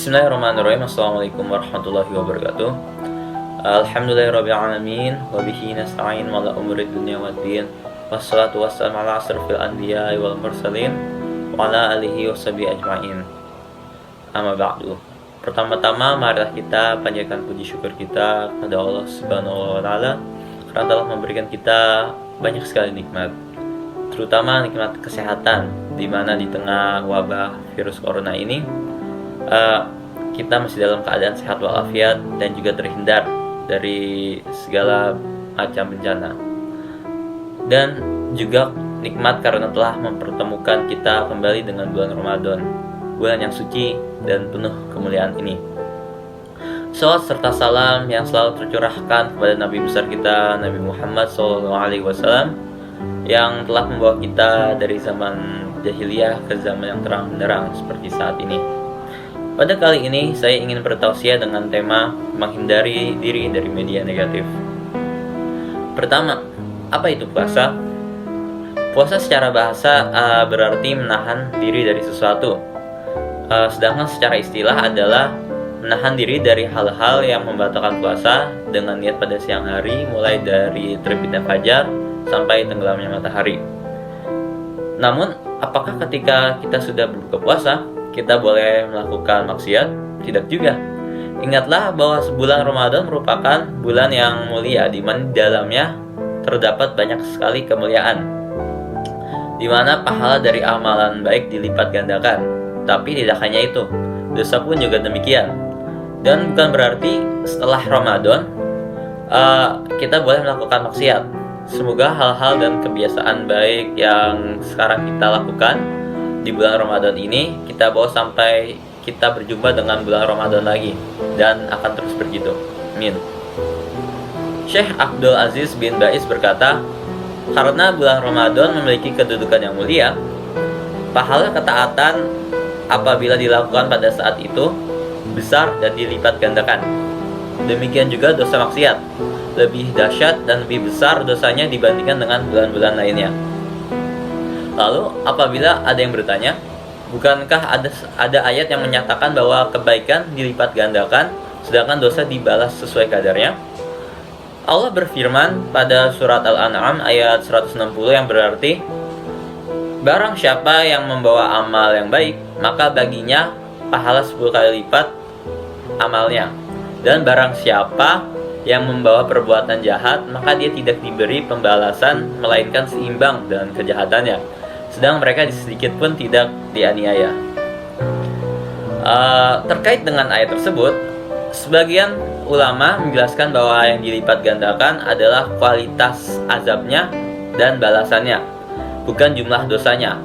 Bismillahirrahmanirrahim. Assalamualaikum warahmatullahi wabarakatuh. Alhamdulillahirrabbilalamin. Wabihi nasta'in wala umuri dunia waddin. Wassalatu wassalamu ala asrafil anbiya wal mursalin wa ala alihi washabihi ajma'in. Amma ba'du. Pertama-tama marilah kita panjatkan puji syukur kita kepada Allah Subhanahu wa taala karena telah memberikan kita banyak sekali nikmat, terutama nikmat kesehatan, di mana di tengah wabah virus corona ini kita masih dalam keadaan sehat walafiat dan juga terhindar dari segala macam bencana. Dan juga nikmat karena telah mempertemukan kita kembali dengan bulan Ramadan, bulan yang suci dan penuh kemuliaan ini. Salawat serta salam yang selalu tercurahkan kepada Nabi besar kita, Nabi Muhammad SAW, yang telah membawa kita dari zaman jahiliyah ke zaman yang terang benderang seperti saat ini. Pada kali ini saya ingin bertausiah dengan tema menghindari diri dari media negatif. Pertama, apa itu puasa? Puasa secara bahasa berarti menahan diri dari sesuatu. Sedangkan secara istilah adalah menahan diri dari hal-hal yang membatalkan puasa dengan niat pada siang hari, mulai dari terbitnya fajar sampai tenggelamnya matahari. Namun, apakah ketika kita sudah berbuka puasa kita boleh melakukan maksiat? Tidak juga. Ingatlah bahwa bulan Ramadan merupakan bulan yang mulia, di mana di dalamnya terdapat banyak sekali kemuliaan, di mana pahala dari amalan baik dilipat gandakan. Tapi tidak hanya itu, dosa pun juga demikian. Dan bukan berarti setelah Ramadan kita boleh melakukan maksiat. Semoga hal-hal dan kebiasaan baik yang sekarang kita lakukan di bulan Ramadan ini kita bawa sampai kita berjumpa dengan bulan Ramadan lagi, dan akan terus begitu. Amin. Syekh Abdul Aziz bin Baiz berkata, karena bulan Ramadan memiliki kedudukan yang mulia, pahala ketaatan apabila dilakukan pada saat itu besar dan dilipat gandakan. Demikian juga dosa maksiat, lebih dahsyat dan lebih besar dosanya dibandingkan dengan bulan-bulan lainnya. Lalu apabila ada yang bertanya, bukankah ada ayat yang menyatakan bahwa kebaikan dilipat gandakan sedangkan dosa dibalas sesuai kadarnya? Allah berfirman pada surat Al-An'am ayat 160 yang berarti, barang siapa yang membawa amal yang baik, maka baginya pahala 10 kali lipat amalnya. Dan barang siapa yang membawa perbuatan jahat, maka dia tidak diberi pembalasan melainkan seimbang dengan kejahatannya. Sedang mereka sedikit pun tidak dianiaya. Terkait dengan ayat tersebut, sebagian ulama menjelaskan bahwa yang dilipat gandakan adalah kualitas azabnya dan balasannya, bukan jumlah dosanya.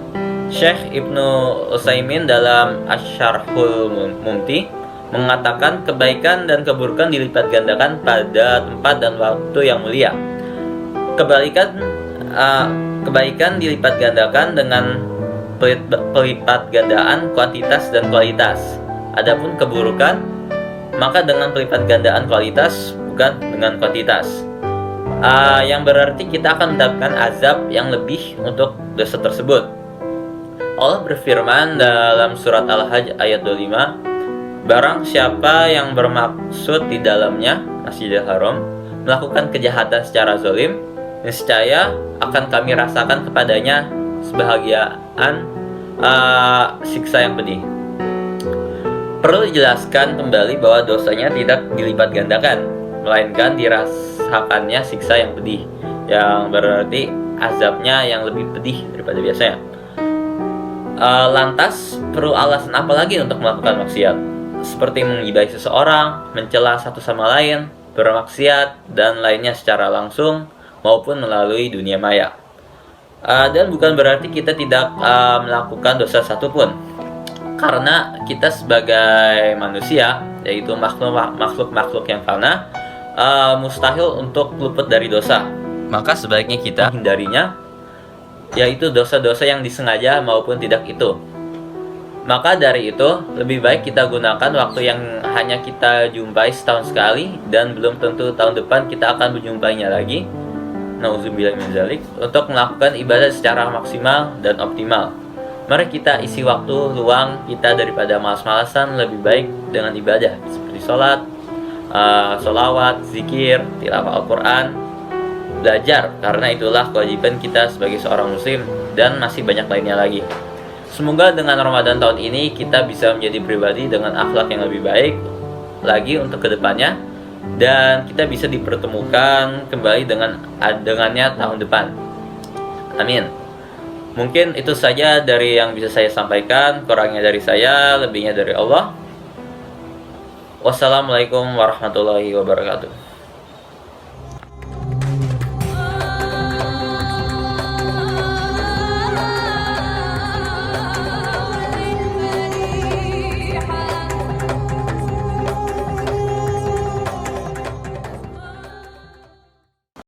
Syekh Ibnu Utsaimin dalam Asy-Syarhul Mumti mengatakan kebaikan dan keburukan dilipat gandakan pada tempat dan waktu yang mulia. Kebaikan dilipat gandakan dengan pelipat gandaan kuantitas dan kualitas. Adapun keburukan maka dengan pelipat gandaan kualitas, bukan dengan kuantitas. Yang berarti kita akan mendapatkan azab yang lebih untuk dosa tersebut. Allah berfirman dalam surat Al-Hajj ayat 25, barang siapa yang bermaksud di dalamnya Masjidil Haram melakukan kejahatan secara zalim, niscaya akan kami rasakan kepadanya sebahagian siksa yang pedih. Perlu dijelaskan kembali bahwa dosanya tidak dilipat gandakan, melainkan dirasakannya siksa yang pedih, yang berarti azabnya yang lebih pedih daripada biasanya. Lantas perlu alasan apa lagi untuk melakukan maksiat? Seperti menggibahi seseorang, mencela satu sama lain, bermaksiat, dan lainnya secara langsung maupun melalui dunia maya. Dan bukan berarti kita tidak melakukan dosa satupun, karena kita sebagai manusia, yaitu makhluk yang fana, mustahil untuk luput dari dosa. Maka sebaiknya kita hindarinya, yaitu dosa-dosa yang disengaja maupun tidak itu. Maka dari itu, lebih baik kita gunakan waktu yang hanya kita jumpai setahun sekali, dan belum tentu tahun depan kita akan menjumpainya lagi, nauzubillah min dzalik, untuk melakukan ibadah secara maksimal dan optimal. Mari kita isi waktu luang kita daripada malas-malasan lebih baik dengan ibadah seperti sholat, sholawat, zikir, tilawah Al-Quran, belajar, karena itulah kewajiban kita sebagai seorang muslim, dan masih banyak lainnya lagi. Semoga dengan Ramadan tahun ini kita bisa menjadi pribadi dengan akhlak yang lebih baik lagi untuk kedepannya, dan kita bisa dipertemukan kembali dengannya tahun depan. Amin. Mungkin itu saja dari yang bisa saya sampaikan. Kurangnya dari saya, lebihnya dari Allah. Wassalamualaikum warahmatullahi wabarakatuh.